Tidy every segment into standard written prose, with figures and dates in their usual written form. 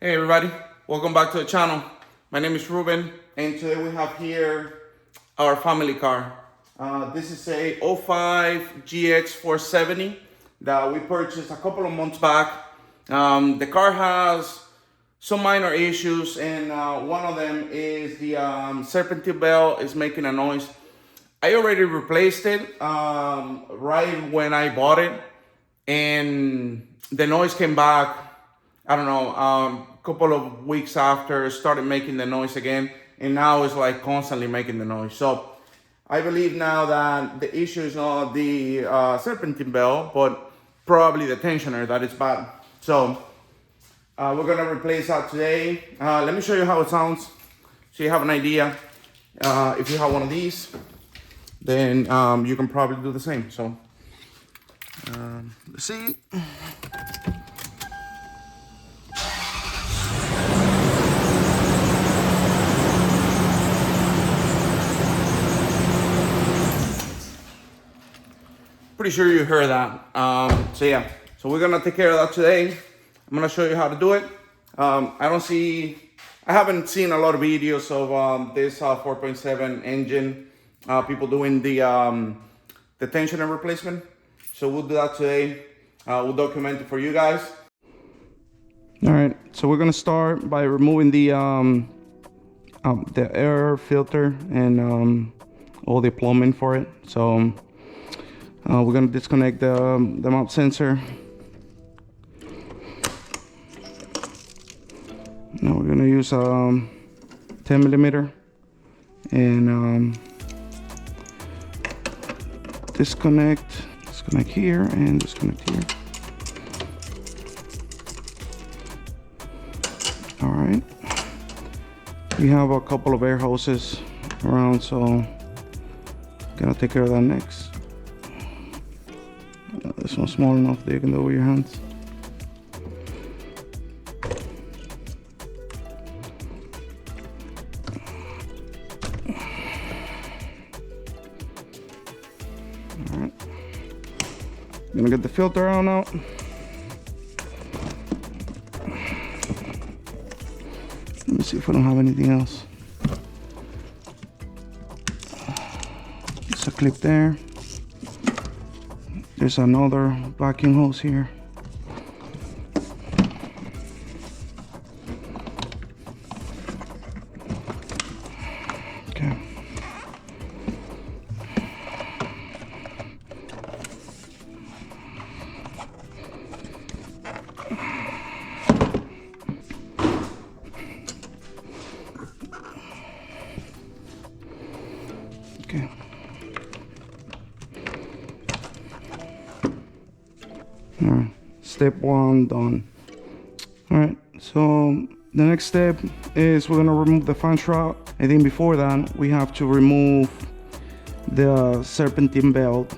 Hey everybody, welcome back to the channel. My name is Ruben and today we have here our family car. This is a 05 GX 470 that we purchased a couple of months back. The car has some minor issues and one of them is the serpentine belt is making a noise. I already replaced it right when I bought it and the noise came back, I don't know, a couple of weeks after, started making the noise again, and now it's like constantly making the noise. So I believe now that the issue is not the serpentine belt, but probably the tensioner that is bad. So we're gonna replace that today. Let me show you how it sounds so you have an idea. If you have one of these, then you can probably do the same. So let's see. Pretty sure you heard that. So yeah, so we're gonna take care of that today. I'm gonna show you how to do it. I haven't seen a lot of videos of this 4.7 engine, people doing the tensioner replacement. So we'll do that today. We'll document it for you guys. All right, so we're gonna start by removing the air filter and all the plumbing for it. So we're gonna disconnect the mount sensor. Now we're gonna use 10mm and disconnect here and disconnect here. All right, we have a couple of air hoses around, so gonna take care of that next. This one's small enough that you can do it with your hands. Alright. Gonna get the filter out now. Let me see if I don't have anything else. There's a clip there. There's another vacuum hose here. Okay. Okay. All right, step one done. All right, so the next step is we're gonna remove the fan shroud. I think before that we have to remove the serpentine belt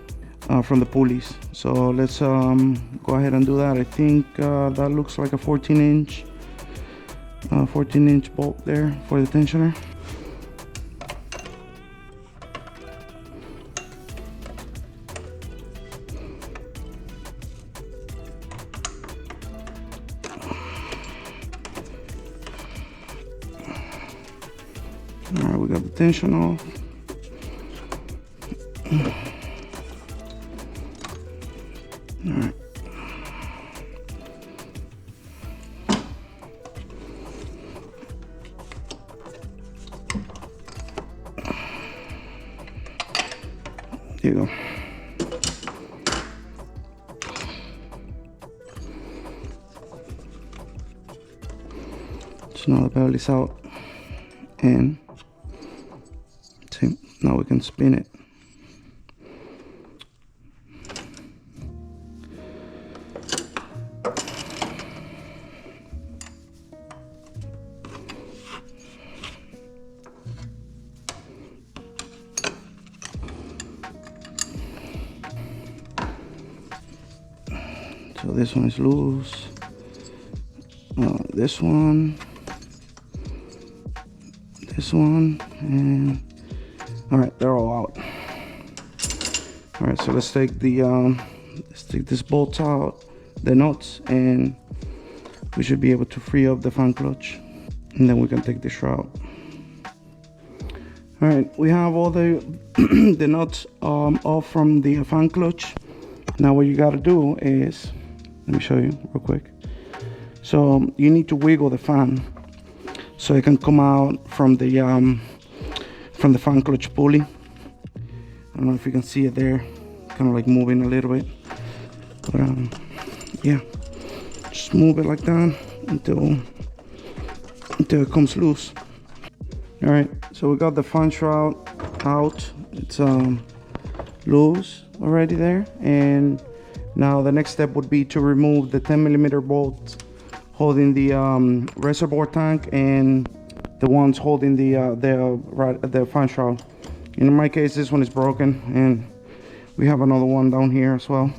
from the pulleys. So let's go ahead and do that. I think that looks like a 14-inch bolt there for the tensioner. All right, we got the tension off. All right. There you go. So now the belt is out and see, now we can spin it. So this one is loose. This one, and all right, they're all out. All right, so let's take the let's take this bolt out, the nuts, and we should be able to free up the fan clutch, and then we can take the shroud. All right, we have all the the nuts off from the fan clutch. Now what you got to do is, let me show you real quick. So you need to wiggle the fan so it can come out from the fan clutch pulley. I don't know if you can see it there, kind of like moving a little bit, but yeah, just move it like that until it comes loose. All right, so we got the fan shroud out. It's loose already there, and now the next step would be to remove the 10mm bolts holding the reservoir tank and the ones holding the fan shroud. In my case, this one is broken, and we have another one down here as well.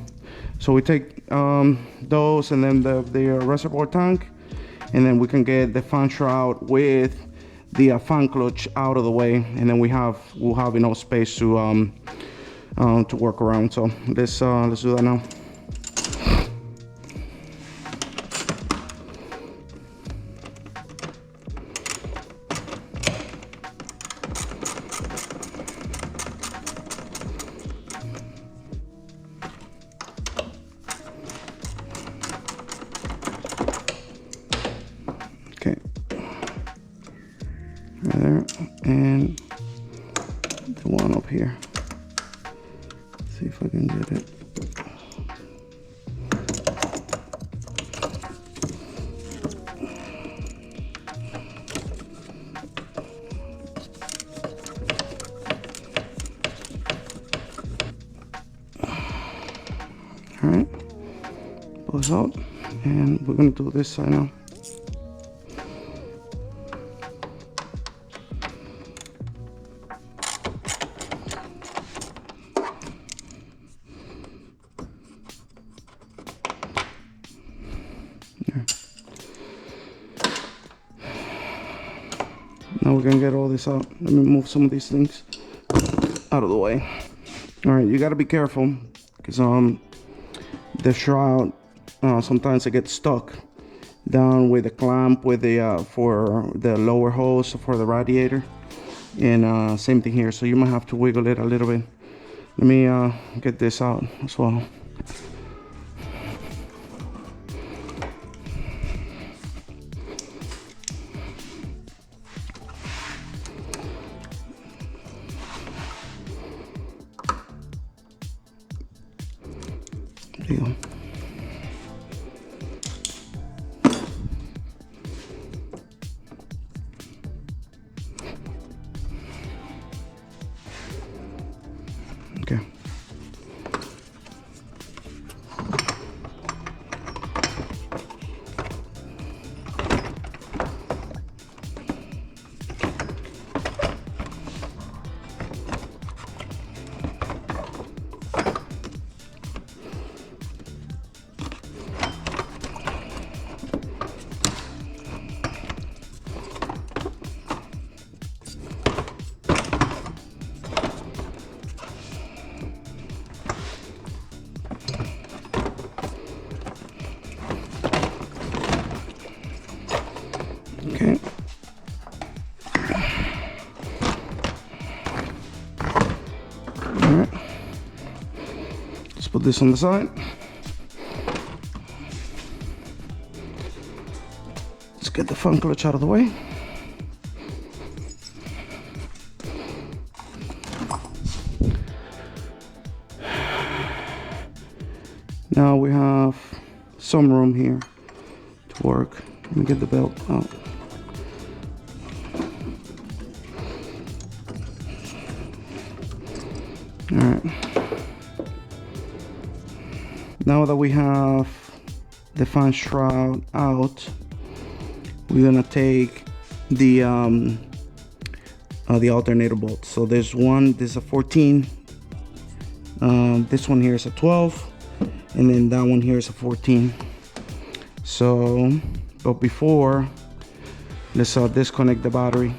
So we take those and then the reservoir tank, and then we can get the fan shroud with the fan clutch out of the way, and then we'll have enough space to work around. So let's do that now. Okay, right there, and the one up here. Let's see if I can get it. All right, pull this out, and we're gonna do this side now. Now we're gonna get all this out. Let me move some of these things out of the way. All right, you gotta be careful because the shroud sometimes it gets stuck down with the clamp with the for the lower hose for the radiator, and same thing here. So you might have to wiggle it a little bit. Let me get this out as well. There you go. Okay. Okay. All right. Let's put this on the side. Let's get the fan clutch out of the way. Now we have some room here to work. Let me get the belt out. All right. Now that we have the fan shroud out, we're gonna take the alternator bolt. So there's a 14. This one here is a 12, and then that one here is a 14. So, but before, let's disconnect the battery.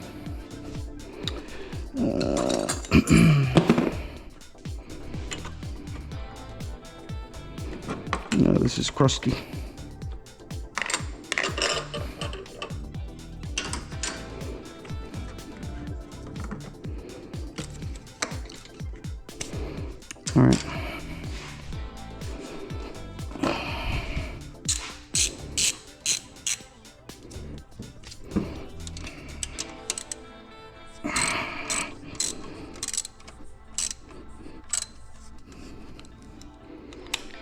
This is crusty. All right.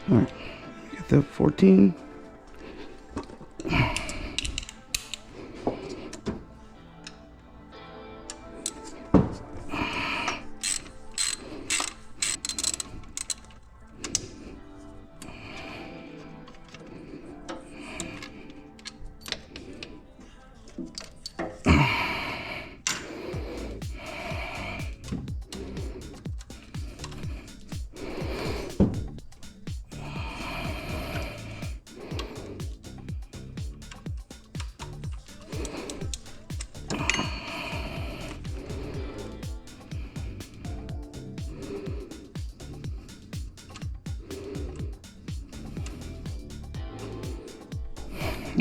All right, get the 14.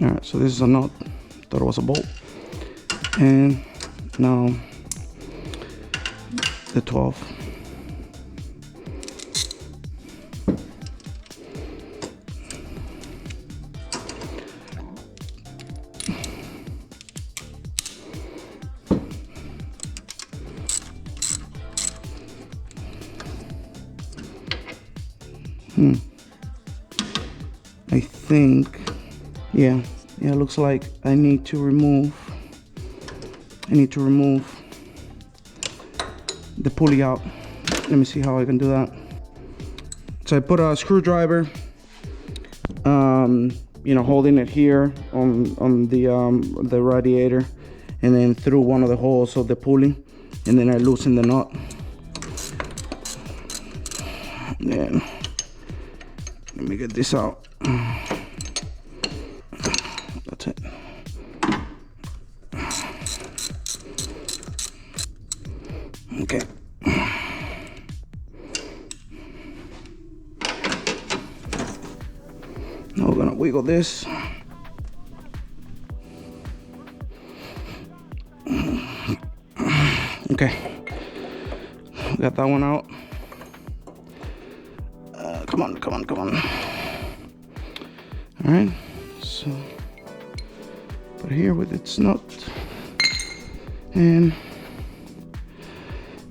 All right, so this is a nut. Thought it was a bolt. And now the 12. I think, yeah, it looks like I need to remove the pulley out. Let me see how I can do that. So I put a screwdriver, you know, holding it here on the radiator, and then through one of the holes of the pulley, and then I loosen the nut. And let me get this out. That's it. Okay. Now we're gonna wiggle this. Okay. Got that one out. Come on, come on, come on. All right, so put it here with its nut, and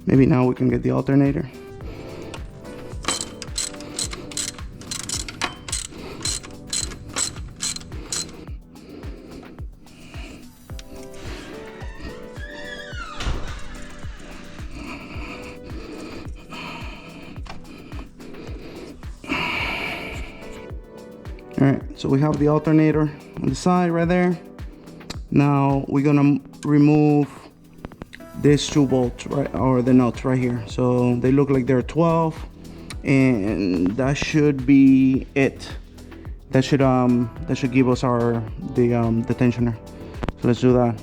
maybe now we can get the alternator. All right, so we have the alternator on the side right there. Now we're gonna remove these 2 bolts, right, or the nuts right here. So they look like they're 12, and that should be it. That should give us the tensioner. So let's do that.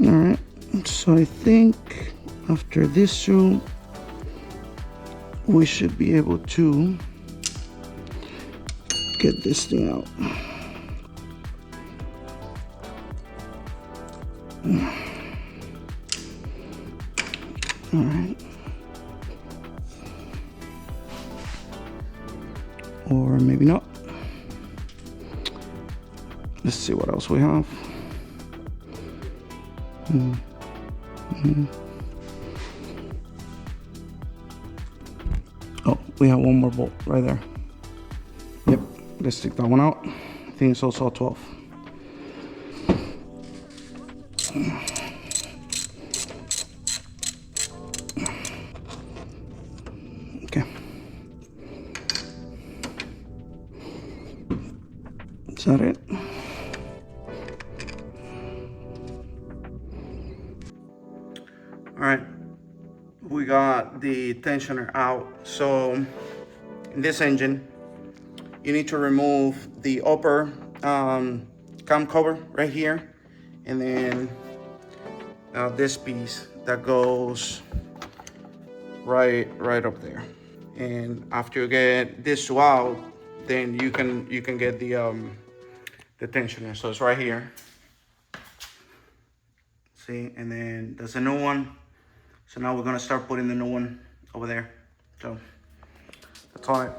All right, so I think after this 2, we should be able to get this thing out. All right. Or maybe not. Let's see what else we have. Oh, we have one more bolt right there. Yep, let's take that one out. I think it's also a 12. Okay. Is that it? All right, we got the tensioner out. So in this engine, you need to remove the upper cam cover right here, and then this piece that goes right up there. And after you get this two out, then you can get the tensioner. So it's right here. See, and then there's a new one. So now we're gonna start putting the new one over there. So that's all right.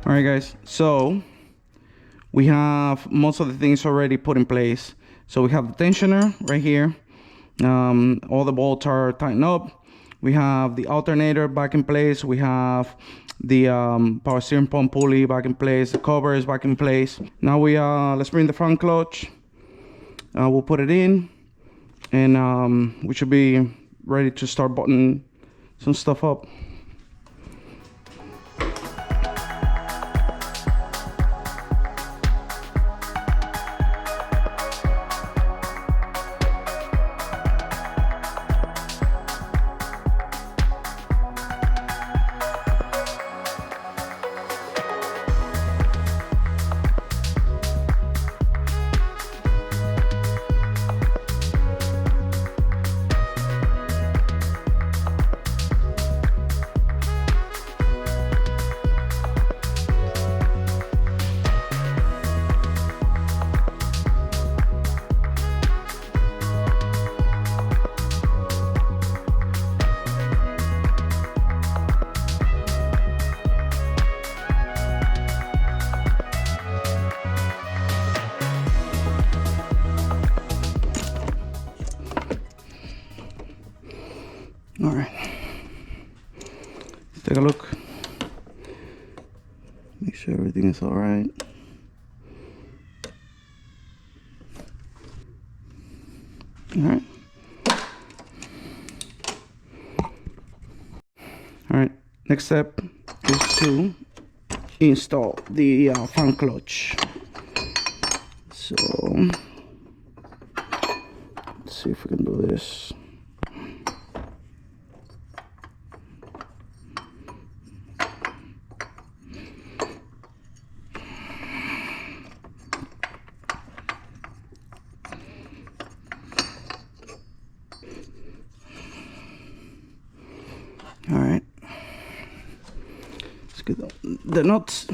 All right, guys, so we have most of the things already put in place. So we have the tensioner right here. All the bolts are tightened up. We have the alternator back in place. We have the power steering pump pulley back in place. The cover is back in place. Now let's bring the front clutch. We'll put it in, and we should be ready to start buttoning some stuff up. sure everything is all right. All right. All right. Next step is to install the fan clutch. So let's see if we can do this. All right, let's get the nuts.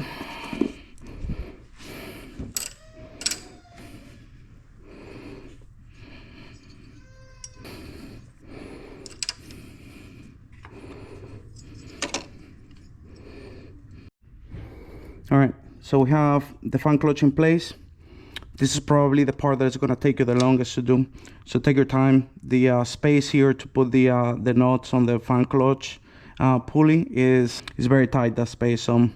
All right, so we have the fan clutch in place. This is probably the part that is going to take you the longest to do. So take your time. The space here to put the nuts on the fan clutch pulley is very tight, that space. So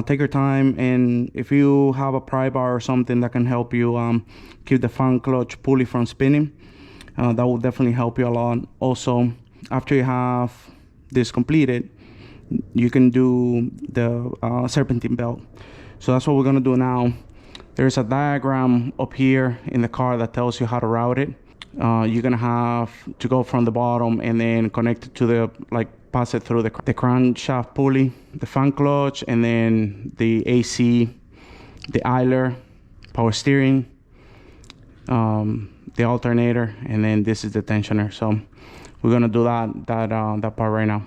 take your time, and if you have a pry bar or something that can help you keep the fan clutch pulley from spinning, that will definitely help you a lot. Also, after you have this completed, you can do the serpentine belt. So that's what we're going to do now. There's a diagram up here in the car that tells you how to route it. You're gonna have to go from the bottom and then connect it to the, pass it through the crankshaft pulley, the fan clutch, and then the AC, the idler, power steering, the alternator, and then this is the tensioner. So we're gonna do that part right now.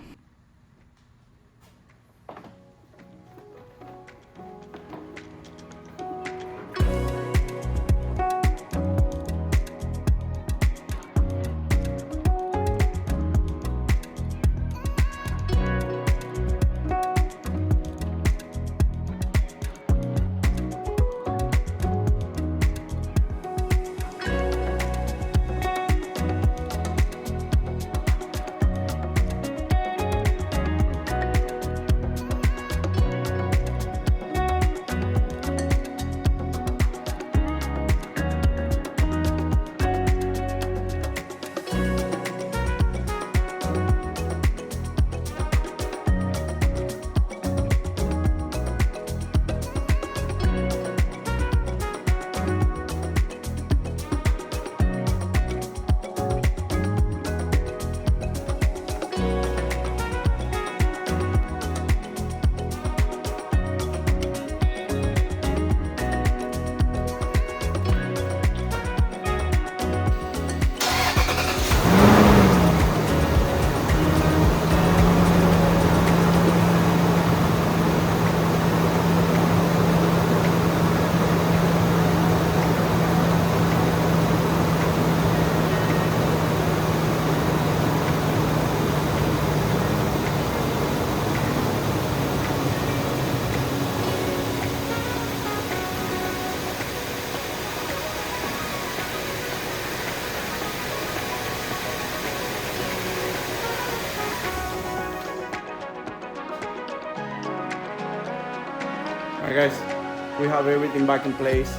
Alright guys, we have everything back in place.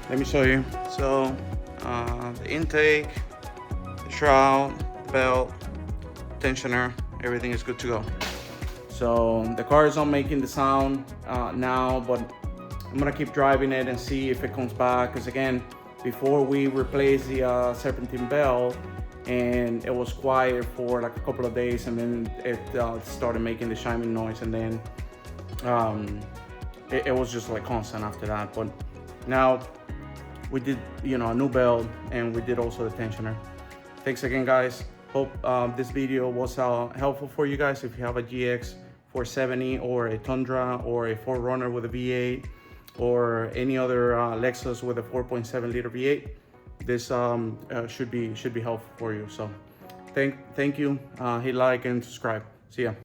Let me show you. So the intake, the shroud, the belt, tensioner, everything is good to go. So the car is not making the sound now, but I'm gonna keep driving it and see if it comes back. Because again, before we replaced the serpentine belt, and it was quiet for like a couple of days, and then it started making the chiming noise, and then it was just like constant after that. But now we did, a new belt, and we did also the tensioner. Thanks again, guys. Hope this video was helpful for you guys. If you have a GX 470 or a Tundra or a 4Runner with a V8 or any other Lexus with a 4.7 liter V8, this should be helpful for you. So thank you. Hit like and subscribe. See ya.